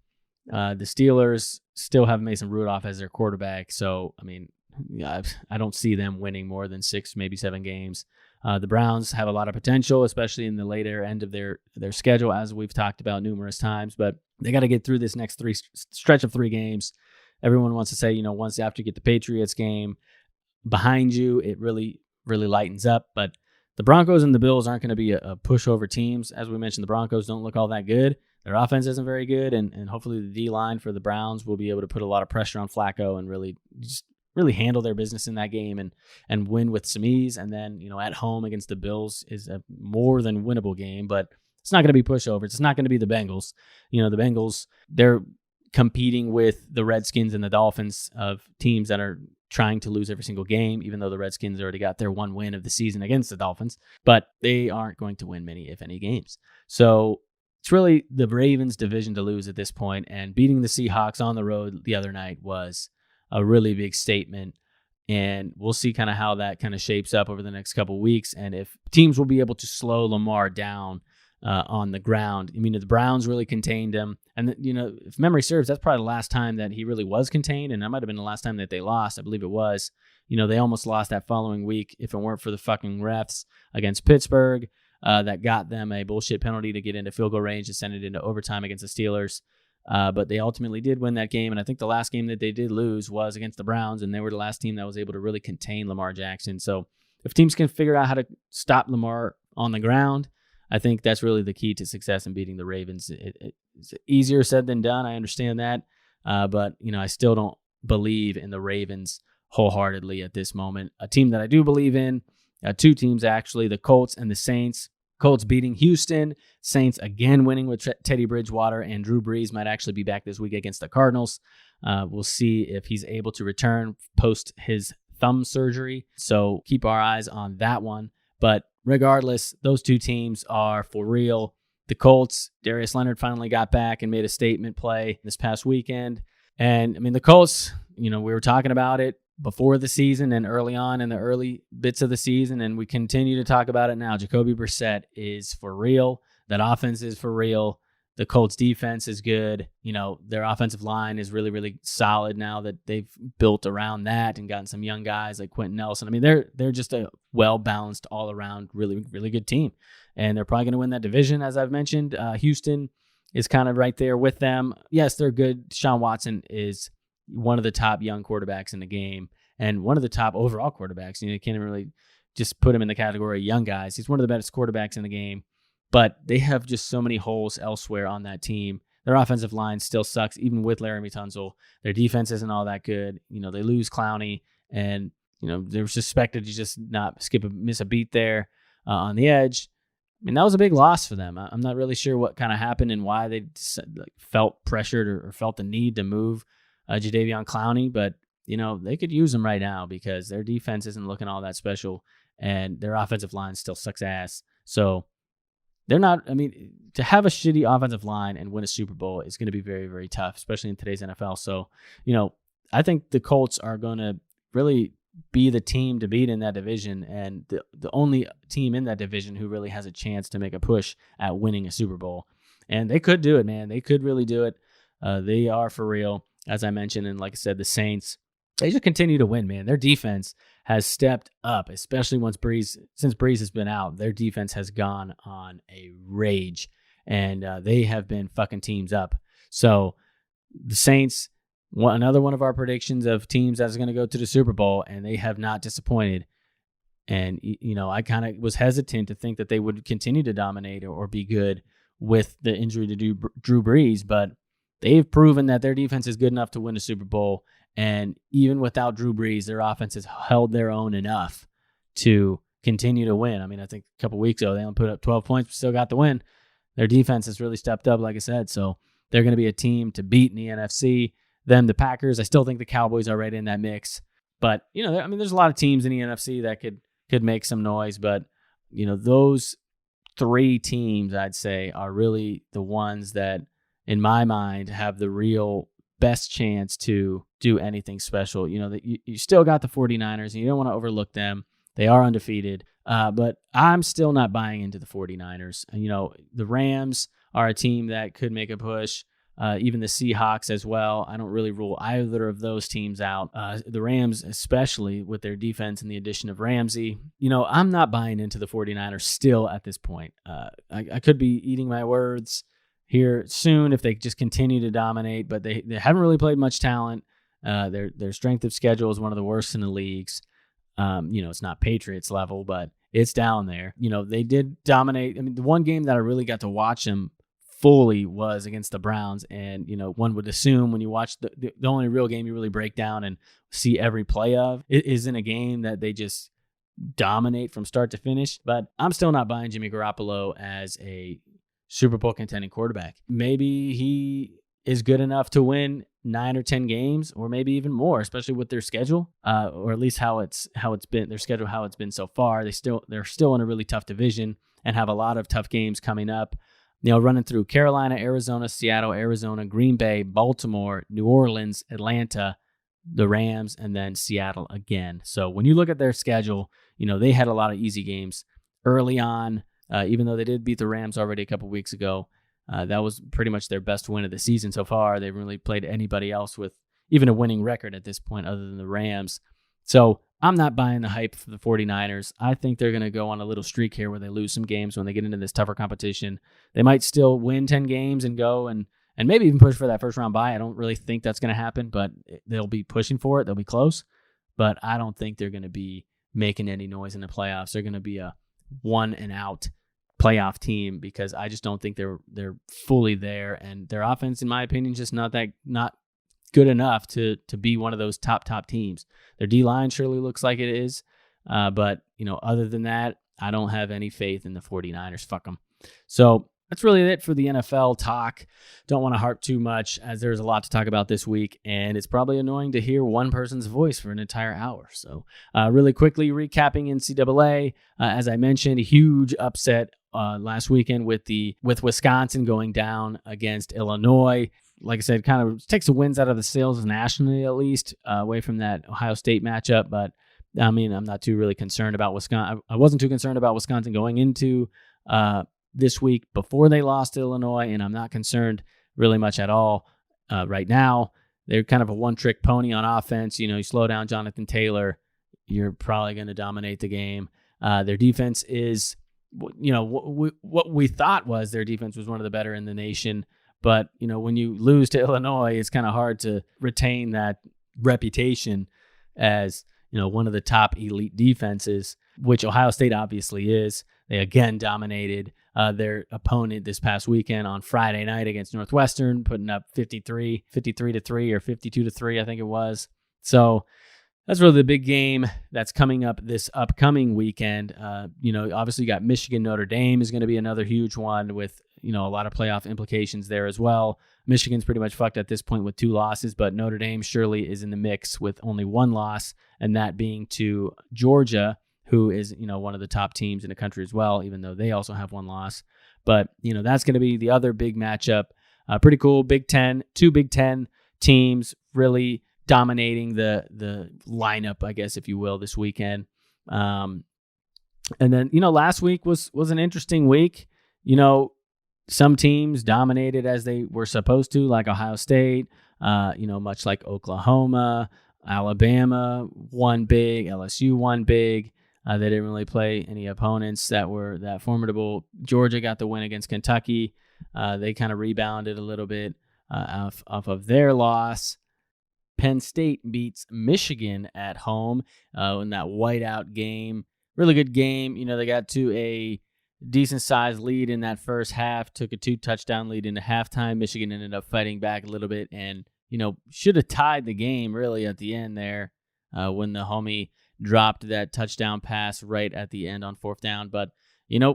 The Steelers still have Mason Rudolph as their quarterback. So, I don't see them winning more than 6, maybe 7 games. The Browns have a lot of potential, especially in the later end of their schedule, as we've talked about numerous times. But they got to get through this next stretch of 3 games. Everyone wants to say, once after you get the Patriots game behind you, it really, really lightens up. But the Broncos and the Bills aren't going to be a pushover teams. As we mentioned, the Broncos don't look all that good. Their offense isn't very good, and hopefully the D-line for the Browns will be able to put a lot of pressure on Flacco and really handle their business in that game and win with some ease. And then, at home against the Bills is a more than winnable game, but it's not going to be pushovers. It's not going to be the Bengals. The Bengals, they're competing with the Redskins and the Dolphins of teams that are trying to lose every single game, even though the Redskins already got their 1 win of the season against the Dolphins, but they aren't going to win many, if any, games. So it's really the Ravens' division to lose at this point, and beating the Seahawks on the road the other night was a really big statement, and we'll see kind of how that kind of shapes up over the next couple of weeks, and if teams will be able to slow Lamar down on the ground. The Browns really contained him, and if memory serves, that's probably the last time that he really was contained, and that might have been the last time that they lost. I believe it was. They almost lost that following week if it weren't for the fucking refs against Pittsburgh that got them a bullshit penalty to get into field goal range and send it into overtime against the Steelers. But they ultimately did win that game, and I think the last game that they did lose was against the Browns, and they were the last team that was able to really contain Lamar Jackson. So if teams can figure out how to stop Lamar on the ground, I think that's really the key to success in beating the Ravens. It's easier said than done. I understand that, but I still don't believe in the Ravens wholeheartedly at this moment. A team that I do believe in, 2 teams actually, the Colts and the Saints. Colts beating Houston. Saints again winning with Teddy Bridgewater, and Drew Brees might actually be back this week against the Cardinals. We'll see if he's able to return post his thumb surgery. So keep our eyes on that one. But regardless, those 2 teams are for real. the Colts, Darius Leonard finally got back and made a statement play this past weekend. And I mean, the Colts, we were talking about it before the season and early on in the early bits of the season, and we continue to talk about it now. Jacoby Brissett is for real. That offense is for real. The Colts defense is good. Their offensive line is really, really solid now that they've built around that and gotten some young guys like Quentin Nelson. I mean, they're just a well-balanced, all-around, really, really good team. And they're probably going to win that division, as I've mentioned. Houston is kind of right there with them. Yes, they're good. Deshaun Watson is one of the top young quarterbacks in the game and one of the top overall quarterbacks. You can't really just put him in the category of young guys. He's one of the best quarterbacks in the game. But they have just so many holes elsewhere on that team. Their offensive line still sucks, even with Laramie Tunsil. Their defense isn't all that good. They lose Clowney, and they're suspected to just not miss a beat there on the edge. I mean, that was a big loss for them. I'm not really sure what kind of happened and why they felt pressured or felt the need to move Jadeveon Clowney, but they could use him right now because their defense isn't looking all that special, and their offensive line still sucks ass. So they're not, to have a shitty offensive line and win a Super Bowl is going to be very, very tough, especially in today's NFL. So, I think the Colts are going to really be the team to beat in that division, and the only team in that division who really has a chance to make a push at winning a Super Bowl. And they could do it, man. They could really do it. They are for real, as I mentioned. And like I said, the Saints, they just continue to win, man. Their defense has stepped up, especially since Breeze has been out. Their defense has gone on a rage, and they have been fucking teams up. So the Saints, another one of our predictions of teams that's going to go to the Super Bowl, and they have not disappointed. And, I kind of was hesitant to think that they would continue to dominate or be good with the injury to Drew Brees, but they've proven that their defense is good enough to win a Super Bowl. And even without Drew Brees, their offense has held their own enough to continue to win. I think a couple weeks ago, they only put up 12 points, but still got the win. Their defense has really stepped up, like I said. So they're going to be a team to beat in the NFC. Them, the Packers. I still think the Cowboys are right in that mix. But, there's a lot of teams in the NFC that could make some noise. But, those three teams, I'd say, are really the ones that, in my mind, have the real best chance to do anything special. That you still got the 49ers, and you don't want to overlook them. They are undefeated. But I'm still not buying into the 49ers. The Rams are a team that could make a push. Even the Seahawks as well. I don't really rule either of those teams out. The Rams, especially with their defense and the addition of Ramsey. I'm not buying into the 49ers still at this point. I could be eating my words here soon if they just continue to dominate, but they haven't really played much talent. Their strength of schedule is one of the worst in the leagues. It's not Patriots level, but it's down there. They did dominate. The one game that I really got to watch them fully was against the Browns, and one would assume when you watch the only real game you really break down and see every play of it is in a game that they just dominate from start to finish. But I'm still not buying Jimmy Garoppolo as a Super Bowl contending quarterback. Maybe he is good enough to win 9 or 10 games, or maybe even more, especially with their schedule, or at least how it's been their schedule, how it's been so far. They're still in a really tough division and have a lot of tough games coming up. Running through Carolina, Arizona, Seattle, Arizona, Green Bay, Baltimore, New Orleans, Atlanta, the Rams, and then Seattle again. So when you look at their schedule, they had a lot of easy games early on, even though they did beat the Rams already a couple weeks ago. That was pretty much their best win of the season so far. They haven't really played anybody else with even a winning record at this point other than the Rams. So I'm not buying the hype for the 49ers. I think they're going to go on a little streak here where they lose some games when they get into this tougher competition. They might still win 10 games and go and maybe even push for that first round bye. I don't really think that's going to happen, but they'll be pushing for it. They'll be close, but I don't think they're going to be making any noise in the playoffs. They're going to be a one and out playoff team because I just don't think they're fully there, and their offense, in my opinion, is just not good enough to be one of those top teams. Their D-line surely looks like it is, but other than that, I don't have any faith in the 49ers. Fuck them. So that's really it for the NFL talk. Don't want to harp too much as there's a lot to talk about this week, and it's probably annoying to hear one person's voice for an entire hour. So really quickly recapping NCAA, as I mentioned, a huge upset last weekend with Wisconsin going down against Illinois. Like I said, kind of takes the wins out of the sails nationally, at least, away from that Ohio State matchup. But I mean, I'm not too really concerned about Wisconsin. I wasn't too concerned about Wisconsin going into this week before they lost to Illinois, and I'm not concerned really much at all right now. They're kind of a one-trick pony on offense. You slow down Jonathan Taylor, you're probably going to dominate the game. Their defense is, what we thought was their defense was one of the better in the nation. But, when you lose to Illinois, it's kind of hard to retain that reputation as, one of the top elite defenses, which Ohio State obviously is. They again dominated their opponent this past weekend on Friday night against Northwestern, putting up 53-3 or 52-3, I think it was. So that's really the big game that's coming up this upcoming weekend. Obviously you got Michigan, Notre Dame is going to be another huge one with, a lot of playoff implications there as well. Michigan's pretty much fucked at this point with 2 losses, but Notre Dame surely is in the mix with only 1 loss, and that being to Georgia, who is, one of the top teams in the country as well, even though they also have 1 loss. But, that's going to be the other big matchup. Pretty cool. Big Ten, 2 Big Ten teams really dominating the lineup, I guess, if you will, this weekend. And then, last week was an interesting week. Some teams dominated as they were supposed to, like Ohio State, much like Oklahoma. Alabama won big. LSU won big. They didn't really play any opponents that were that formidable. Georgia got the win against Kentucky. They kind of rebounded a little bit off of their loss. Penn State beats Michigan at home in that whiteout game. Really good game. They got to a decent-sized lead in that first half, took a 2-touchdown lead into halftime. Michigan ended up fighting back a little bit and, should have tied the game really at the end there when the homie dropped that touchdown pass right at the end on 4th down. But,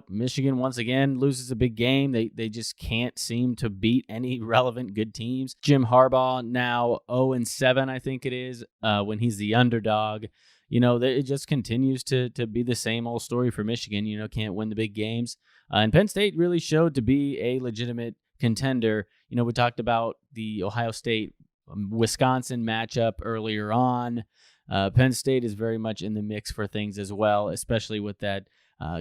Michigan once again loses a big game. They just can't seem to beat any relevant good teams. Jim Harbaugh now 0-7, I think it is, when he's the underdog. It just continues to be the same old story for Michigan. Can't win the big games. And Penn State really showed to be a legitimate contender. We talked about the Ohio State-Wisconsin matchup earlier on. Penn State is very much in the mix for things as well, especially with that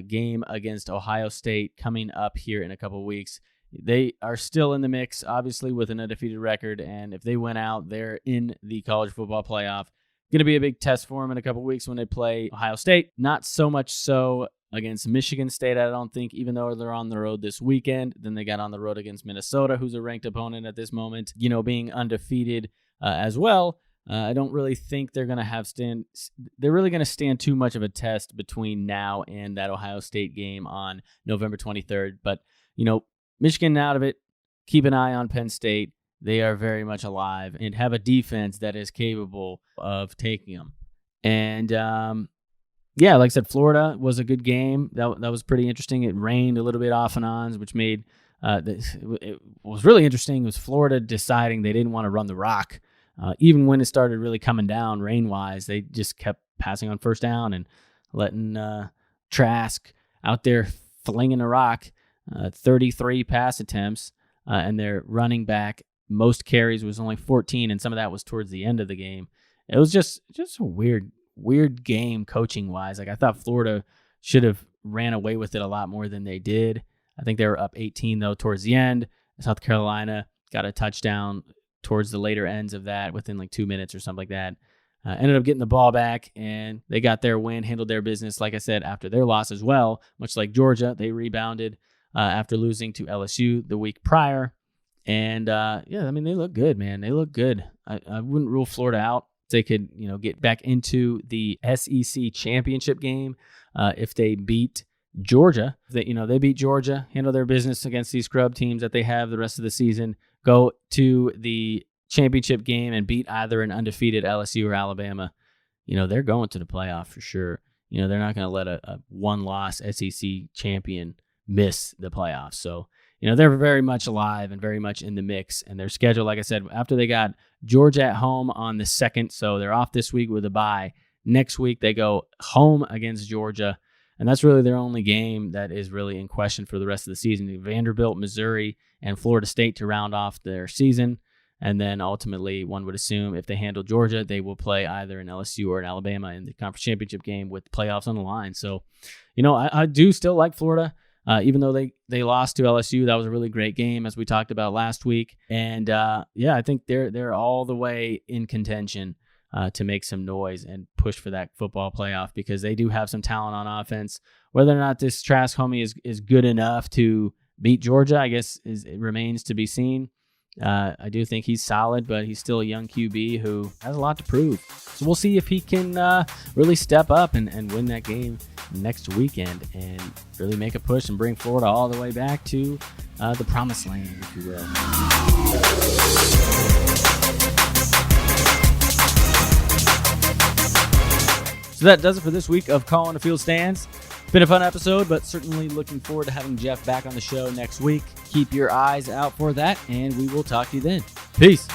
game against Ohio State coming up here in a couple of weeks. They are still in the mix, obviously, with an undefeated record. And if they win out, they're in the college football playoff. Going to be a big test for them in a couple weeks when they play Ohio State. Not so much so against Michigan State, I don't think, even though they're on the road this weekend. Then they got on the road against Minnesota, who's a ranked opponent at this moment, being undefeated as well. I don't really think they're going to they're really going to stand too much of a test between now and that Ohio State game on November 23rd. But, Michigan out of it, keep an eye on Penn State. They are very much alive and have a defense that is capable of taking them. And, like I said, Florida was a good game. That was pretty interesting. It rained a little bit off and on, which made it was really interesting was Florida deciding they didn't want to run the rock. Even when it started really coming down rain-wise, they just kept passing on 1st down and letting Trask out there flinging a rock. 33 pass attempts, and their running back most carries was only 14, and some of that was towards the end of the game. It was just a weird game coaching-wise. Like, I thought Florida should have ran away with it a lot more than they did. I think they were up 18, though, towards the end. South Carolina got a touchdown towards the later ends of that within like 2 minutes or something like that. Ended up getting the ball back, and they got their win, handled their business, like I said, after their loss as well. Much like Georgia, they rebounded after losing to LSU the week prior. And, they look good, man. They look good. I wouldn't rule Florida out. They could, get back into the SEC championship game if they beat Georgia. They beat Georgia, handle their business against these scrub teams that they have the rest of the season, go to the championship game and beat either an undefeated LSU or Alabama. They're going to the playoff for sure. They're not going to let a one-loss SEC champion miss the playoffs. So, they're very much alive and very much in the mix. And their schedule, like I said, after they got Georgia at home on the 2nd, so they're off this week with a bye. Next week, they go home against Georgia. And that's really their only game that is really in question for the rest of the season. Vanderbilt, Missouri, and Florida State to round off their season. And then ultimately, one would assume if they handle Georgia, they will play either an LSU or an Alabama in the conference championship game with playoffs on the line. So, I do still like Florida, even though they lost to LSU. That was a really great game, as we talked about last week. And I think they're all the way in contention to make some noise and push for that football playoff, because they do have some talent on offense. Whether or not this Trask homie is good enough to beat Georgia, I guess it remains to be seen. I do think he's solid, but he's still a young QB who has a lot to prove. So we'll see if he can really step up and win that game next weekend and really make a push and bring Florida all the way back to the promised land, if you will. So that does it for this week of Call on the Field Stands. It's been a fun episode, but certainly looking forward to having Jeff back on the show next week. Keep your eyes out for that, and we will talk to you then. Peace.